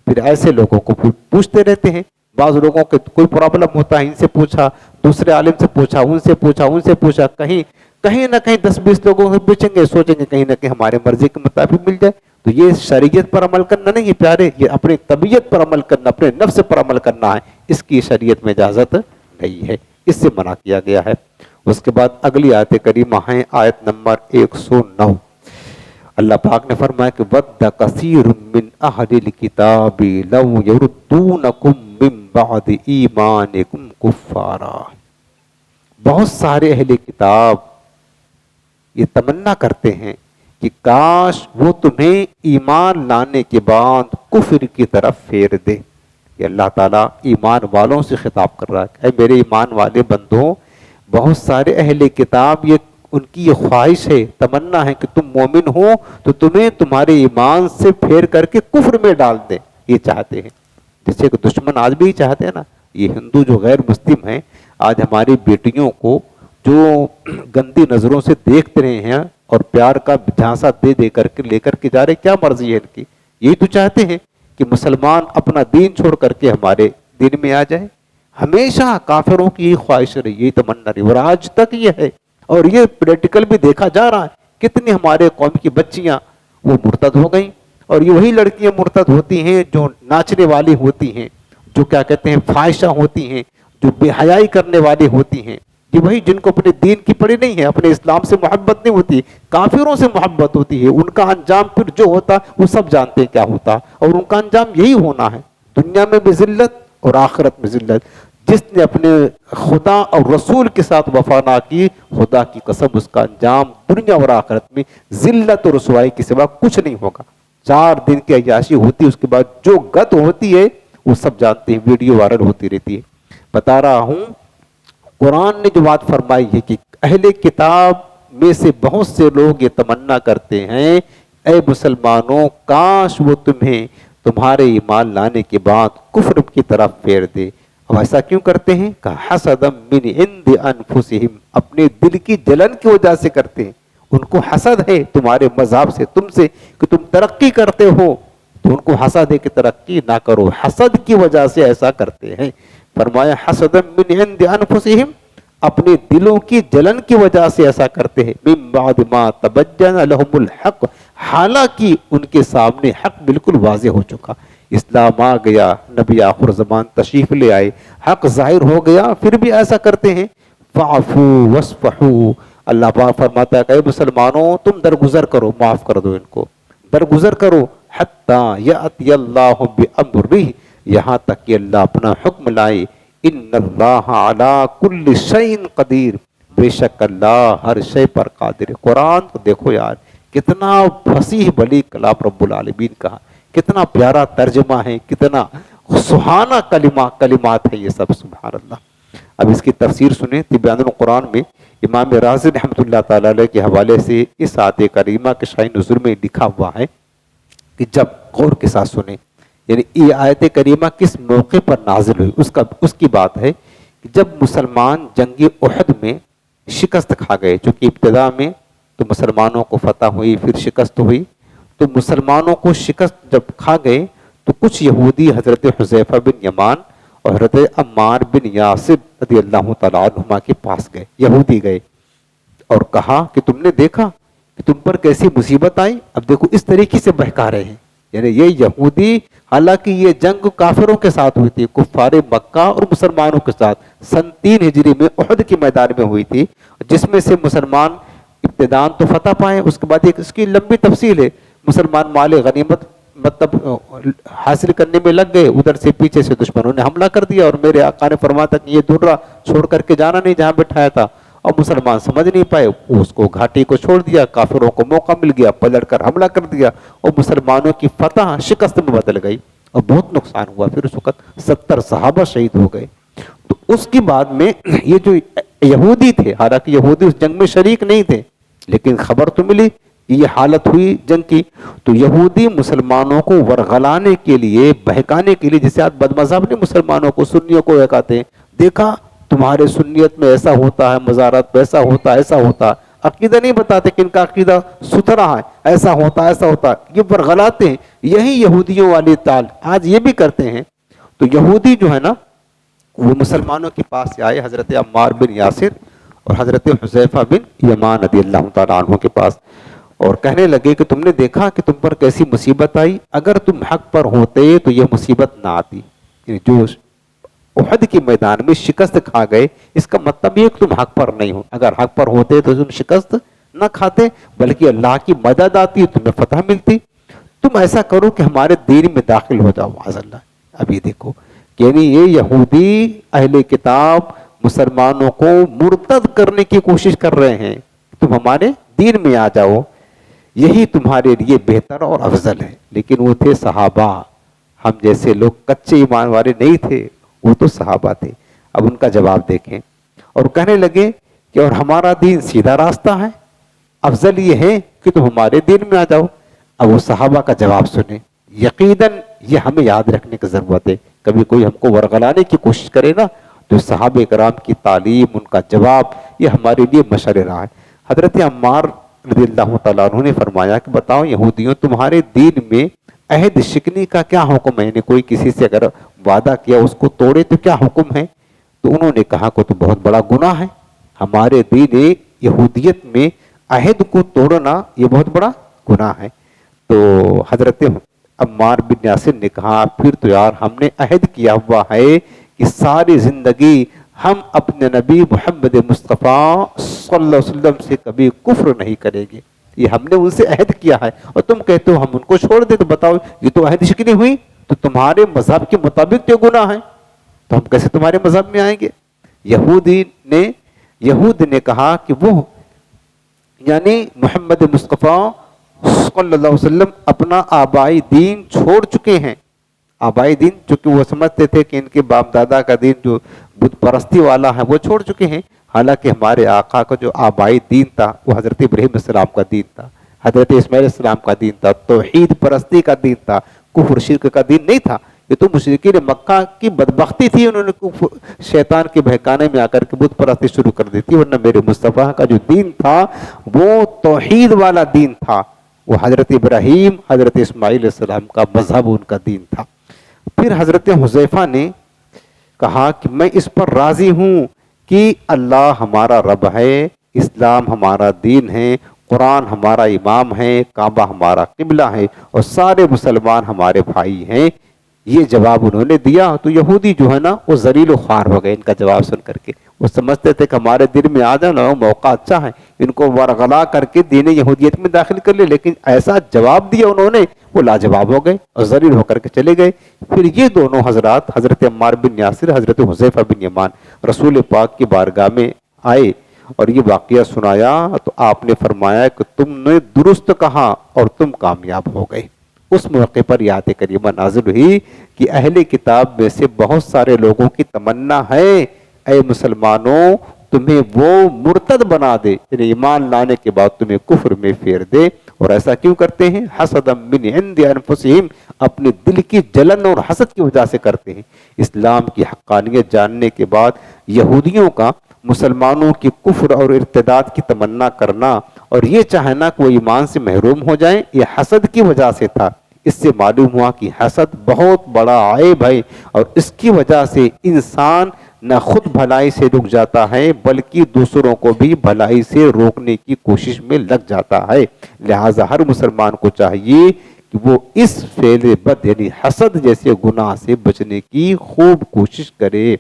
پھر ایسے لوگوں کو پوچھتے رہتے ہیں. بعض لوگوں کے کوئی پرابلم ہوتا ہے، ان سے پوچھا، دوسرے عالم سے پوچھا، ان سے پوچھا، کہیں نہ کہیں 10-20 لوگوں سے پوچھیں گے، سوچیں گے کہیں نہ کہیں ہمارے مرضی کے مطابق مل جائے. تو یہ شریعت پر عمل کرنا نہیں ہے پیارے، یہ اپنی طبیعت پر عمل کرنا، اپنے نفس پر عمل کرنا ہے. اس کی شریعت میں اجازت نہیں ہے، اس سے منع کیا گیا ہے. اس کے بعد اگلی آیت کریمہ ہیں آیت نمبر 109. اللہ پاک نے فرمایا کہ وَدَّ كَثِيرٌ مِّنْ أَهْلِ الْكِتَابِ لَوْ يَرُدُّونَكُمْ مِّن بَعْدِ إِيمَانِكُمْ كُفَّارًا. بہت سارے اہل کتاب یہ تمنا کرتے ہیں کہ کاش وہ تمہیں ایمان لانے کے بعد کفر کی طرف پھیر دے. یہ اللہ تعالیٰ ایمان والوں سے خطاب کر رہا ہے، اے میرے ایمان والے بندوں، بہت سارے اہل کتاب یہ ان کی یہ خواہش ہے، تمنا ہے کہ تم مومن ہو تو تمہیں تمہارے ایمان سے پھیر کر کے کفر میں ڈال دیں. یہ چاہتے ہیں، جیسے کہ دشمن آج بھی چاہتے ہیں نا. یہ ہندو جو غیر مسلم ہیں آج ہماری بیٹیوں کو جو گندی نظروں سے دیکھتے رہے ہیں اور پیار کا جھانسا دے کر کے لے کر کے جا رہے، کیا مرضی ہے ان کی؟ یہی تو چاہتے ہیں کہ مسلمان اپنا دین چھوڑ کر کے ہمارے دین میں آ جائے. ہمیشہ کافروں کی یہ خواہش رہی، یہ تمنا رہی، اور آج تک یہ ہے. اور یہ پریکٹیکل بھی دیکھا جا رہا ہے، کتنی ہمارے قوم کی بچیاں وہ مرتد ہو گئیں، اور یہ وہی لڑکیاں مرتد ہوتی ہیں جو ناچنے والی ہوتی ہیں، جو کیا کہتے ہیں فاحشہ ہوتی ہیں، جو بے حیائی کرنے والی ہوتی ہیں. یہ وہی جن کو اپنے دین کی پڑی نہیں ہے، اپنے اسلام سے محبت نہیں ہوتی، کافروں سے محبت ہوتی ہے. ان کا انجام پھر جو ہوتا وہ سب جانتے ہیں کیا ہوتا، اور ان کا انجام یہی ہونا ہے، دنیا میں بھی ذلت اور آخرت میں ذلت. جس نے اپنے خدا اور رسول کے ساتھ وفا نہ کی، خدا کی قسم اس کا انجام دنیا اور آخرت میں ذلت اور رسوائی کے سوا کچھ نہیں ہوگا. 4 دن کی عیاشی ہوتی ہے، اس کے بعد جو گت ہوتی ہے وہ سب جانتے ہیں، ویڈیو وائرل ہوتی رہتی ہے. بتا رہا ہوں قرآن نے جو بات فرمائی ہے کہ اہل کتاب میں سے بہت سے لوگ یہ تمنا کرتے ہیں، اے مسلمانوں کاش وہ تمہیں تمہارے ایمان لانے کے بعد کفر کی طرف پھیر دے. اب ایسا کیوں کرتے ہیں؟ کہ حسدم من عند انفسہم، اپنے دل کی جلن کی وجہ سے کرتے ہیں. ان کو حسد ہے تمہارے مذہب سے، تم سے، کہ تم ترقی کرتے ہو، تو ان کو حسد ہے کہ ترقی نہ کرو، حسد کی وجہ سے ایسا کرتے ہیں. فرمایا حسدم من عند انفسہم، اپنے دلوں کی جلن کی وجہ سے ایسا کرتے ہیں. من بعد ما تبین لہم الحق، حالانکہ ان کے سامنے حق بالکل واضح ہو چکا. اسلام آ گیا، نبی آخر زمان تشریف لے آئے، حق ظاہر ہو گیا، پھر بھی ایسا کرتے ہیں۔ فعفو وصفحو، اللہ پاک فرماتا ہے کہ اے مسلمانوں تم درگزر کرو، معاف کر دو ان کو، درگزر کرو، حتی یأتی اللہ بامرہ، یہاں تک کہ اللہ اپنا حکم لائے۔ ان اللہ علی کل شیء قدیر، بے شک اللہ ہر شے پر قادر ہے۔ قرآن کو دیکھو یار، کتنا فصیح بلیغ کلام رب العالمین کا، کتنا پیارا ترجمہ ہے، کتنا سہانا کلمات ہے یہ سب، سبحان اللہ۔ اب اس کی تفسیر سنیں، تبیان القرآن میں امام رازی رحمۃ اللہ تعالی علیہ کے حوالے سے اس آیت کریمہ کے شاہ نزول میں لکھا ہوا ہے کہ جب غور کے ساتھ سنیں، یعنی یہ آیت کریمہ کس موقع پر نازل ہوئی اس کی بات ہے کہ جب مسلمان جنگ احد میں شکست کھا گئے، چونکہ ابتدا میں تو مسلمانوں کو فتح ہوئی، پھر شکست ہوئی، تو مسلمانوں کو شکست جب کھا گئے تو کچھ یہودی حضرت حذیفہ بن یمان اور حضرت عمار بن یاسر رضی اللہ تعالیٰ عنہما کے پاس گئے، یہودی گئے اور کہا کہ تم نے دیکھا کہ تم پر کیسی مصیبت آئی؟ اب دیکھو اس طریقے سے بہکا رہے ہیں، یعنی یہ یہودی، حالانکہ یہ جنگ کافروں کے ساتھ ہوئی تھی، کفار مکہ اور مسلمانوں کے ساتھ، سن 3 ہجری میں احد کے میدان میں ہوئی تھی، جس میں سے مسلمان ابتدان تو فتح پائے، اس کے بعد ایک اس کی لمبی تفصیل ہے، مسلمان مال غنیمت مطلب حاصل کرنے میں لگ گئے، ادھر سے پیچھے سے دشمنوں نے حملہ کر دیا، اور میرے آقا نے فرمایا تھا کہ یہ درہ چھوڑ کر کے جانا نہیں جہاں بٹھایا تھا، اور مسلمان سمجھ نہیں پائے، اس کو گھاٹی کو چھوڑ دیا، کافروں کو موقع مل گیا، پلٹ کر حملہ کر دیا، اور مسلمانوں کی فتح شکست میں بدل گئی، اور بہت نقصان ہوا، پھر اس وقت 70 صحابہ شہید ہو گئے۔ تو اس کی بعد میں یہ جو یہودی تھے، حالانکہ یہودی اس جنگ میں شریک نہیں تھے، لیکن خبر تو ملی، یہ حالت ہوئی جنگ کی، تو یہودی مسلمانوں کو ورغلانے کے لیے، بہکانے کے لیے، جسے آج بدمذہب نے مسلمانوں کو، سنیوں کو بہکاتے ہیں، دیکھا تمہارے سنیت میں ایسا ہوتا ہے، مزارات میں ایسا ہوتا ہے، ایسا ہوتا ہے، عقیدہ نہیں بتاتے کہ ان کا عقیدہ ستھرا ہے، ایسا ہوتا ہے، ایسا ہوتا ہے، یہ ورغلاتے ہیں، یہی یہودیوں والی چال آج یہ بھی کرتے ہیں۔ تو یہودی جو ہے نا، وہ مسلمانوں کے پاس آئے، حضرت عمار بن یاسر اور حضرت حذیفہ بن یمان رضی اللہ تعالیٰ عنہ کے پاس، اور کہنے لگے کہ تم نے دیکھا کہ تم پر کیسی مصیبت آئی، اگر تم حق پر ہوتے تو یہ مصیبت نہ آتی، یعنی جو احد کے میدان میں شکست کھا گئے، اس کا مطلب یہ کہ تم حق پر نہیں ہو، اگر حق پر ہوتے تو تم شکست نہ کھاتے، بلکہ اللہ کی مدد آتی، تمہیں فتح ملتی۔ تم ایسا کرو کہ ہمارے دین میں داخل ہو جاؤ، معاذ اللہ۔ ابھی دیکھو، یعنی یہ یہودی اہل کتاب مسلمانوں کو مرتد کرنے کی کوشش کر رہے ہیں، تم ہمارے دین میں آ جاؤ، یہی تمہارے لیے بہتر اور افضل ہے۔ لیکن وہ تھے صحابہ، ہم جیسے لوگ کچے ایمان والے نہیں تھے، وہ تو صحابہ تھے۔ اب ان کا جواب دیکھیں، اور کہنے لگے کہ اور ہمارا دین سیدھا راستہ ہے، افضل یہ ہے کہ تم ہمارے دین میں آ جاؤ۔ اب وہ صحابہ کا جواب سنیں، یقیناً یہ ہمیں یاد رکھنے کی ضرورت ہے، کبھی کوئی ہم کو ورغلانے کی کوشش کرے نا، تو صحابہ کرام کی تعلیم، ان کا جواب، یہ ہمارے لیے مشعل راہ ہے۔ حضرت عمار رضی اللہ تعالیٰ عنہ نے فرمایا کہ بتاؤ یہودیوں، تمہارے دین میں عہد شکنی کا کیا حکم ہے، یعنی کوئی کسی سے اگر وعدہ کیا اس کو توڑے تو کیا حکم ہے؟ تو انہوں نے کہا کہ تو بہت بڑا گناہ ہے، ہمارے دین یہودیت میں عہد کو توڑنا یہ بہت بڑا گناہ ہے۔ تو حضرت عمار بن یاسر نے کہا پھر تو یار ہم نے عہد کیا ہوا ہے کہ ساری زندگی ہم اپنے نبی محمد مصطفیٰ صلی اللہ علیہ وسلم سے کبھی کفر نہیں کریں گے، یہ ہم نے ان سے عہد کیا ہے، اور تم کہتے ہو ہم ان کو چھوڑ دیں، تو بتاؤ یہ تو عہد شکنی ہوئی، تو تمہارے مذہب کے مطابق جو گناہ ہے تو ہم کیسے تمہارے مذہب میں آئیں گے؟ یہود نے کہا کہ وہ یعنی محمد مصطفیٰ صلی اللہ علیہ وسلم اپنا آبائی دین چھوڑ چکے ہیں، آبائی دین، چونکہ وہ سمجھتے تھے کہ ان کے باپ دادا کا دین جو بت پرستی والا ہے وہ چھوڑ چکے ہیں، حالانکہ ہمارے آقا کا جو آبائی دین تھا وہ حضرت ابراہیم علیہ السلام کا دین تھا، حضرت اسماعیل علیہ السلام کا دین تھا، توحید پرستی کا دین تھا، کفر شرک کا دین نہیں تھا۔ یہ تو مشرکین مکہ کی بدبختی تھی، انہوں نے شیطان کے بہکانے میں آ کر کے بت پرستی شروع کر دی تھی، ورنہ میرے مصطفیٰ کا جو دین تھا وہ توحید والا دین تھا، وہ حضرت ابراہیم، حضرت اسماعیل علیہ السلام کا مذہب ان کا دین تھا۔ پھر حضرت حذیفہ نے کہا کہ میں اس پر راضی ہوں کہ اللہ ہمارا رب ہے، اسلام ہمارا دین ہے، قرآن ہمارا امام ہے، کعبہ ہمارا قبلہ ہے، اور سارے مسلمان ہمارے بھائی ہیں، یہ جواب انہوں نے دیا تو یہودی جو ہے نا وہ ذلیل و خوار ہو گئے ان کا جواب سن کر کے. وہ سمجھتے تھے کہ ہمارے دل میں آ جانا موقع اچھا ہے, ان کو ورغلا کر کے دین یہودیت میں داخل کر لے, لیکن ایسا جواب دیا انہوں نے وہ لاجواب ہو گئے اور ذلیل ہو کر کے چلے گئے. پھر یہ دونوں حضرات حضرت عمار بن یاسر حضرت حذیفہ بن یمان رسول پاک کی بارگاہ میں آئے اور یہ واقعہ سنایا تو آپ نے فرمایا کہ تم نے درست کہا اور تم کامیاب ہو گئے. اس موقع پر یہ آیت کریمہ نازل ہوئی کہ اہل کتاب میں سے بہت سارے لوگوں کی تمنا ہے اے مسلمانوں تمہیں وہ مرتد بنا دے, یعنی ایمان لانے کے بعد تمہیں کفر میں پھیر دے. اور ایسا کیوں کرتے ہیں؟ حسدا من عند انفسہم, اپنے دل کی جلن اور حسد کی وجہ سے کرتے ہیں. اسلام کی حقانیت جاننے کے بعد یہودیوں کا مسلمانوں کی کفر اور ارتداد کی تمنا کرنا اور یہ چاہنا کہ وہ ایمان سے محروم ہو جائیں, یہ حسد کی وجہ سے تھا. اس سے معلوم ہوا کہ حسد بہت بڑا عیب ہے اور اس کی وجہ سے انسان نہ خود بھلائی سے رک جاتا ہے بلکہ دوسروں کو بھی بھلائی سے روکنے کی کوشش میں لگ جاتا ہے. لہٰذا ہر مسلمان کو چاہیے کہ وہ اس فعل بد یعنی حسد جیسے گناہ سے بچنے کی خوب کوشش کرے.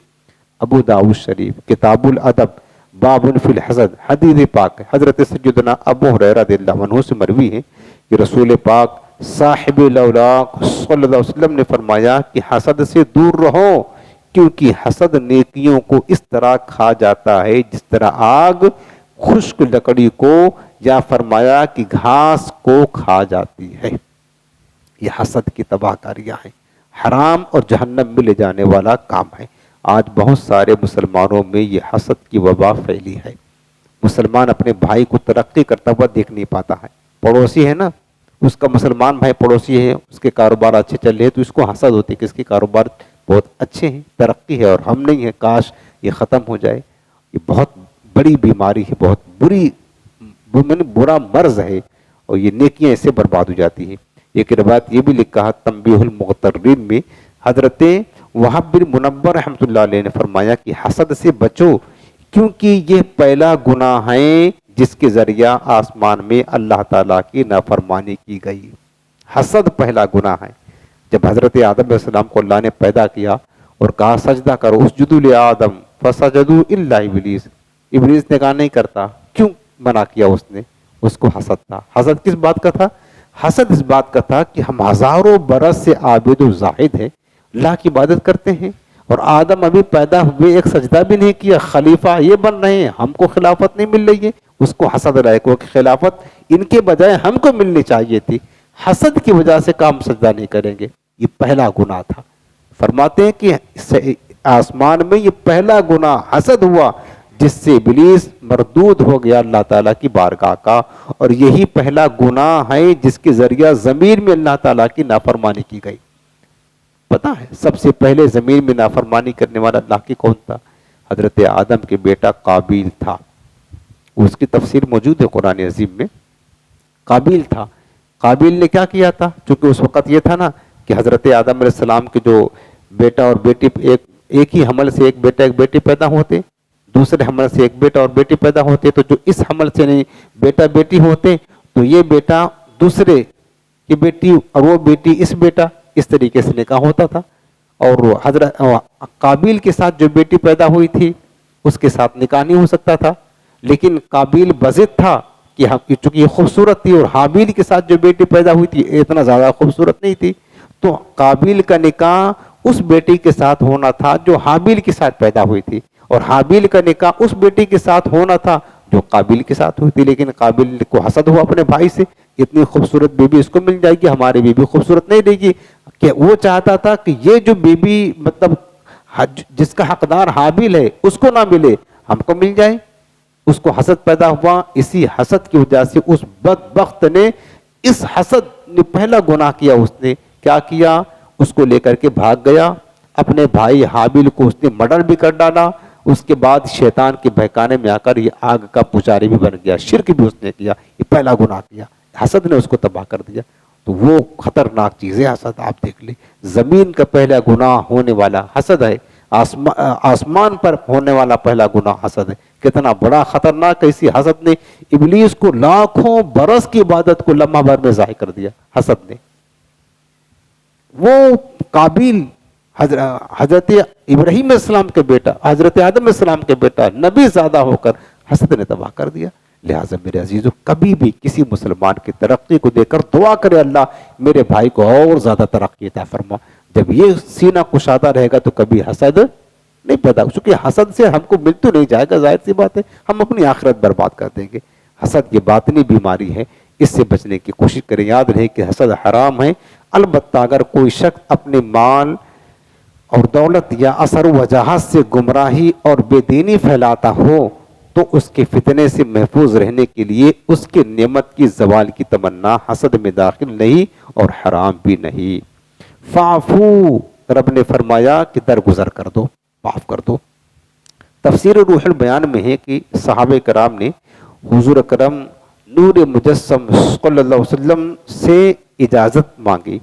ابو داؤد شریف کتاب الادب باب فی الحسد حدیث پاک حضرت سیدنا ابو ہریرہ رضی اللہ عنہ سے مروی ہے کہ رسول پاک صاحب الاولاق صلی اللہ علیہ وسلم نے فرمایا کہ حسد سے دور رہو کیونکہ حسد نیکیوں کو اس طرح کھا جاتا ہے جس طرح آگ خشک لکڑی کو یا فرمایا کہ گھاس کو کھا جاتی ہے. یہ حسد کی تباہ کاریاں ہیں, حرام اور جہنم میں لے جانے والا کام ہے. آج بہت سارے مسلمانوں میں یہ حسد کی وبا پھیلی ہے. مسلمان اپنے بھائی کو ترقی کرتا ہوا دیکھ نہیں پاتا ہے. پڑوسی ہے نا, اس کا مسلمان بھائی پڑوسی ہے, اس کے کاروبار اچھے چل رہے ہیں تو اس کو حسد ہوتی ہے کہ اس کے کاروبار بہت اچھے ہیں, ترقی ہے اور ہم نہیں ہیں, کاش یہ ختم ہو جائے. یہ بہت بڑی بیماری ہے, بہت برا مرض ہے اور یہ نیکیاں اس سے برباد ہو جاتی ہیں. ایک روایت یہ بھی لکھا ہے تنبیہ المغترین میں حضرت وہب بن منبر رحمۃ اللہ علیہ نے فرمایا کہ حسد سے بچو کیونکہ یہ پہلا گناہ ہے جس کے ذریعہ آسمان میں اللہ تعالیٰ کی نافرمانی کی گئی. حسد پہلا گناہ ہے. جب حضرت آدم علیہ السلام کو اللہ نے پیدا کیا اور کہا سجدہ کرو اسجدوا لآدم فسجدوا الا ابلیس, ابلیس نے کہا نہیں کرتا. کیوں منع کیا اس نے؟ اس کو حسد تھا. حسد کس بات کا تھا؟ حسد اس بات کا تھا کہ ہم ہزاروں برس سے عابد و زاہد ہیں, اللہ کی عبادت کرتے ہیں اور آدم ابھی پیدا ہوئے ایک سجدہ بھی نہیں کیا, خلیفہ یہ بن رہے ہیں, ہم کو خلافت نہیں مل رہی ہے. اس کو حسد رہے کو کہ خلافت ان کے بجائے ہم کو ملنی چاہیے تھی. حسد کی وجہ سے کام سجدہ نہیں کریں گے. یہ پہلا گناہ تھا. فرماتے ہیں کہ آسمان میں یہ پہلا گناہ حسد ہوا جس سے ابلیس مردود ہو گیا اللہ تعالیٰ کی بارگاہ کا, اور یہی پہلا گناہ ہے جس کے ذریعہ زمین میں اللہ تعالیٰ کی نافرمانی کی گئی. پتا ہے سب سے پہلے زمین میں نافرمانی کرنے والا اللہ کی کون تھا؟ حضرت آدم کے بیٹا قابیل تھا. اس کی تفسیر موجود ہے قرآن عظیم میں. قابیل تھا. قابیل نے کیا کیا تھا؟ چونکہ اس وقت یہ تھا نا کہ حضرت آدم علیہ السلام کے جو بیٹا اور بیٹی ایک ہی حمل سے ایک بیٹا ایک بیٹی پیدا ہوتے, دوسرے حمل سے ایک بیٹا اور بیٹی پیدا ہوتے, تو جو اس حمل سے نہیں بیٹا بیٹی ہوتے تو یہ بیٹا دوسرے کی بیٹی اور وہ بیٹی اس بیٹا, اس طریقے سے نکاح ہوتا تھا. اور حضرت قابیل کے ساتھ جو بیٹی پیدا ہوئی تھی اس کے ساتھ نکاح نہیں ہو سکتا تھا, لیکن قابیل بضد تھا کہ چونکہ یہ خوبصورت تھی, اور حابیل کے ساتھ جو بیٹی پیدا ہوئی تھی اتنا زیادہ خوبصورت نہیں تھی, تو قابیل کا نکاح اس بیٹی کے ساتھ ہونا تھا جو حابیل کے ساتھ پیدا ہوئی تھی, اور حابیل کا نکاح اس بیٹی کے ساتھ ہونا تھا جو قابیل کے ساتھ ہوئی تھی. لیکن قابیل کو حسد ہوا اپنے بھائی سے, اتنی خوبصورت بیوی اس کو مل جائے گی, ہماری بیوی خوبصورت نہیں رہے گی. کہ وہ چاہتا تھا کہ یہ جو بیوی مطلب جس کا حقدار حابیل ہے اس کو نہ ملے, ہم کو مل جائے. اس کو حسد پیدا ہوا. اسی حسد کی وجہ سے اس بدبخت نے اس حسد نے پہلا گناہ کیا. اس نے کیا کیا؟ اس کو لے کر کے بھاگ گیا. اپنے بھائی حابیل کو اس نے مرڈر بھی کر ڈالا. اس کے بعد شیطان کے بہکانے میں آ کر یہ آگ کا پجاری بھی بن گیا, شرک بھی اس نے کیا. یہ پہلا گناہ کیا. حسد نے اس کو تباہ کر دیا. تو وہ خطرناک چیز ہے حسد. آپ دیکھ لیں زمین کا پہلا گناہ ہونے والا حسد ہے, آسمان پر ہونے والا پہلا گناہ حسد ہے. کتنا بڑا خطرناک ہے. اسی حسد نے ابلیس کو لاکھوں برس کی عبادت کو لمحہ بھر میں ضائع کر دیا. حسد نے وہ قابیل حضرت ابراہیم علیہ السلام کے بیٹا، حضرت آدم علیہ السلام کے بیٹا، نبی زادہ ہو کر حسد نے تباہ کر دیا۔ لہٰذا میرے عزیزو، کبھی بھی کسی مسلمان کی ترقی کو دیکھ کر دعا کرے اللہ میرے بھائی کو اور زیادہ ترقی عطا فرما۔ جب یہ سینہ کشادہ رہے گا تو کبھی حسد نہیں پیدا، کیونکہ حسد سے ہم کو مل تو نہیں جائے گا، ظاہر سی بات ہے ہم اپنی آخرت برباد کر دیں گے۔ حسد یہ باطنی بیماری ہے، اس سے بچنے کی کوشش کریں۔ یاد رہے کہ حسد حرام ہے، البتہ اگر کوئی شخص اپنے مال اور دولت یا اثر و وجاہت سے گمراہی اور بے دینی پھیلاتا ہو تو اس کے فتنے سے محفوظ رہنے کے لیے اس کے نعمت کی زوال کی تمنا حسد میں داخل نہیں اور حرام بھی نہیں۔ فاعفو، رب نے فرمایا کہ درگزر کر دو، معاف کر دو۔ تفسیر روح البیان میں ہے کہ صحابہ کرام نے حضور اکرم نور مجسم صلی اللہ علیہ وسلم سے اجازت مانگی،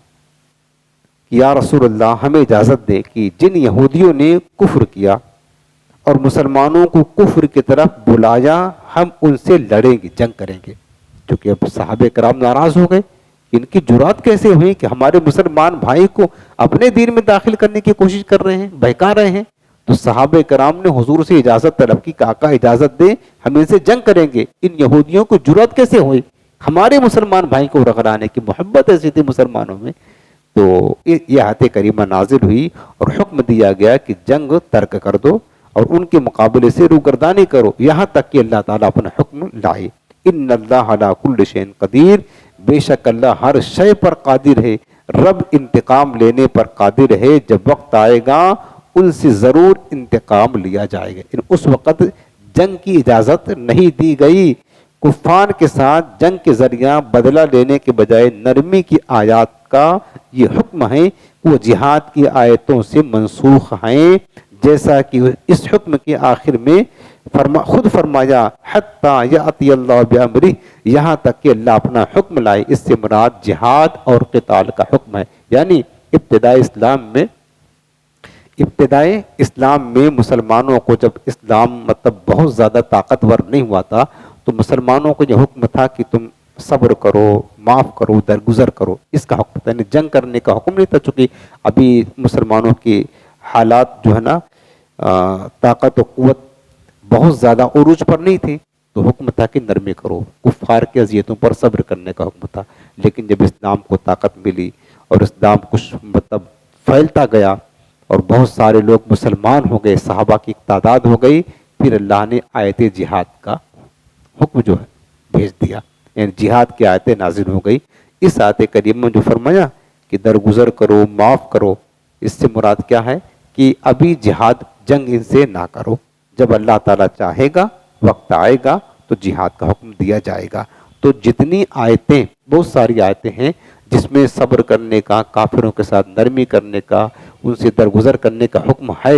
یا رسول اللہ ہمیں اجازت دے کہ جن یہودیوں نے کفر کیا اور مسلمانوں کو کفر کی طرف بلایا ہم ان سے لڑیں گے، جنگ کریں گے۔ کیونکہ اب صحابہ کرام ناراض ہو گئے، ان کی جرات کیسے ہوئی کہ ہمارے مسلمان بھائی کو اپنے دین میں داخل کرنے کی کوشش کر رہے ہیں، بہکا رہے ہیں۔ تو صحابہ کرام نے حضور سے اجازت طلب کی کہ آقا اجازت دے ہم ان سے جنگ کریں گے۔ ان یہودیوں کو جرات کیسے ہوئی ہمارے مسلمان بھائی کو رگڑانے کی؟ محبت ایسی تھی مسلمانوں میں۔ تو یہ آیت کریمہ نازل ہوئی اور حکم دیا گیا کہ جنگ ترک کر دو اور ان کے مقابلے سے روگردانی کرو، یہاں تک کہ اللہ تعالیٰ اپنا حکم لائے۔ ان اللہ علی کل شیء قدیر، بے شک اللہ ہر شے پر قادر ہے۔ رب انتقام لینے پر قادر ہے، جب وقت آئے گا ان سے ضرور انتقام لیا جائے گا۔ اس وقت جنگ کی اجازت نہیں دی گئی۔ کفار کے ساتھ جنگ کے ذریعہ بدلہ لینے کے بجائے نرمی کی آیات کا یہ حکم ہے، وہ جہاد کی آیتوں سے منسوخ ہیں، جیسا کہ اس حکم کے آخر میں خود فرمایا حتی یأتی اللہ بامرہ، یہاں تک کہ اللہ اپنا حکم لائے۔ اس سے مراد جہاد اور قتال کا حکم ہے۔ یعنی ابتدائی اسلام میں مسلمانوں کو جب اسلام مطلب بہت زیادہ طاقتور نہیں ہوا تھا تو مسلمانوں کو یہ حکم تھا کہ تم صبر کرو، معاف کرو، درگزر کرو، اس کا حکم تھا۔ جنگ کرنے کا حکم نہیں تھا، چونکہ ابھی مسلمانوں کی حالات جو ہے نا طاقت و قوت بہت زیادہ عروج پر نہیں تھی، تو حکم تھا کہ نرمی کرو، کفار کی اذیتوں پر صبر کرنے کا حکم تھا۔ لیکن جب اسلام کو طاقت ملی اور اسلام کچھ مطلب پھیلتا گیا اور بہت سارے لوگ مسلمان ہو گئے، صحابہ کی تعداد ہو گئی، پھر اللہ نے آیت جہاد کا حکم جو ہے بھیج دیا، یعنی جہاد کی آیتیں نازل ہو گئی۔ اس آیت کریمہ میں جو فرمایا کہ درگزر کرو، معاف کرو، اس سے مراد کیا ہے کہ ابھی جہاد جنگ ان سے نہ کرو، جب اللہ تعالیٰ چاہے گا وقت آئے گا تو جہاد کا حکم دیا جائے گا۔ تو جتنی آیتیں، بہت ساری آیتیں ہیں جس میں صبر کرنے کا، کافروں کے ساتھ نرمی کرنے کا، ان سے درگزر کرنے کا حکم ہے،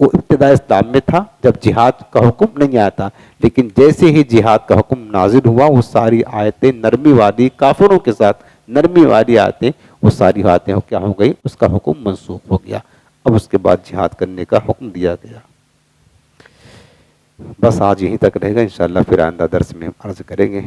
وہ ابتدا اسلام میں تھا جب جہاد کا حکم نہیں آیا تھا۔ لیکن جیسے ہی جہاد کا حکم نازل ہوا وہ ساری آیتیں نرمی والی، کافروں کے ساتھ نرمی والی آیتیں، وہ ساری آیتیں کیا ہو گئی، اس کا حکم منسوخ ہو گیا۔ اب اس کے بعد جہاد کرنے کا حکم دیا گیا۔ بس آج یہیں تک رہے گا، انشاءاللہ پھر آئندہ درس میں ہم عرض کریں گے۔